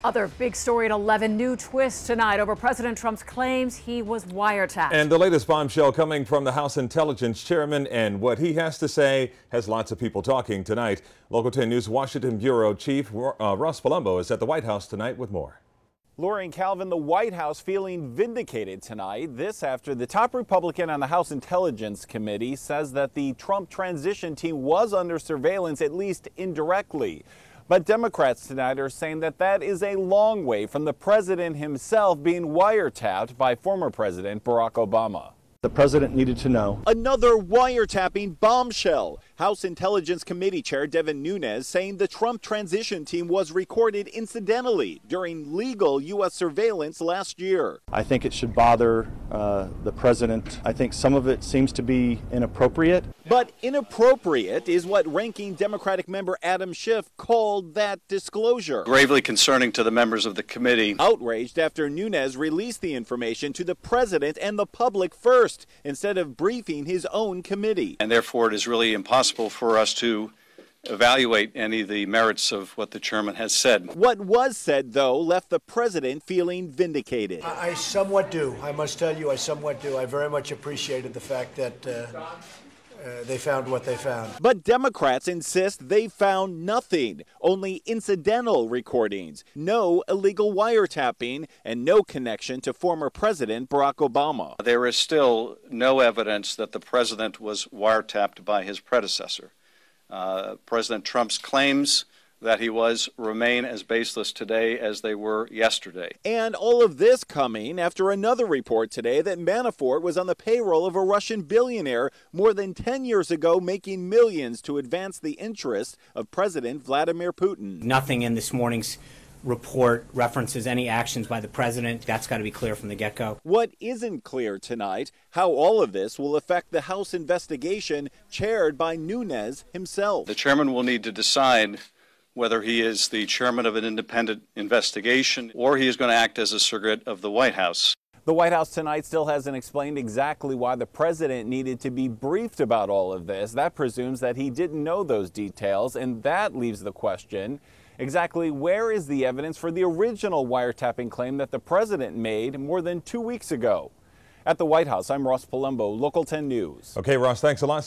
Other big story at 11, new twist tonight over President Trump's claims he was wiretapped. And the latest bombshell coming from the House Intelligence Chairman, and what he has to say has lots of people talking tonight. Local 10 News Washington Bureau Chief Ross Palumbo is at the White House tonight with more. Lori and Calvin, the White House feeling vindicated tonight. This after the top Republican on the House Intelligence Committee says that the Trump transition team was under surveillance, at least indirectly. But Democrats tonight are saying that that is a long way from the president himself being wiretapped by former President Barack Obama. The president needed to know. Another wiretapping bombshell. House Intelligence Committee Chair Devin Nunes saying the Trump transition team was recorded incidentally during legal U.S. surveillance last year. I think it should bother the president. I think some of it seems to be inappropriate. But inappropriate is what ranking Democratic member Adam Schiff called that disclosure. Gravely concerning to the members of the committee. Outraged after Nunes released the information to the president and the public first, instead of briefing his own committee. And therefore it is really impossible for us to evaluate any of the merits of what the chairman has said. What was said, though, left the president feeling vindicated. I somewhat do. I must tell you, I somewhat do. I very much appreciated the fact that they found what they found. But Democrats insist they found nothing, only incidental recordings, no illegal wiretapping, and no connection to former President Barack Obama. There is still no evidence that the president was wiretapped by his predecessor. President Trump's claims that he was remain as baseless today as they were yesterday. And all of this coming after another report today that Manafort was on the payroll of a Russian billionaire more than 10 years ago, making millions to advance the interests of President Vladimir Putin. Nothing in this morning's report references any actions by the president. That's got to be clear from the get-go. What isn't clear tonight, how all of this will affect the House investigation chaired by Nunes himself. The chairman will need to decide whether he is the chairman of an independent investigation or he is going to act as a surrogate of the White House. The White House tonight still hasn't explained exactly why the president needed to be briefed about all of this. That presumes that he didn't know those details, and that leaves the question, exactly where is the evidence for the original wiretapping claim that the president made more than 2 weeks ago? At the White House, I'm Ross Palumbo, Local 10 News. Okay, Ross, thanks a lot.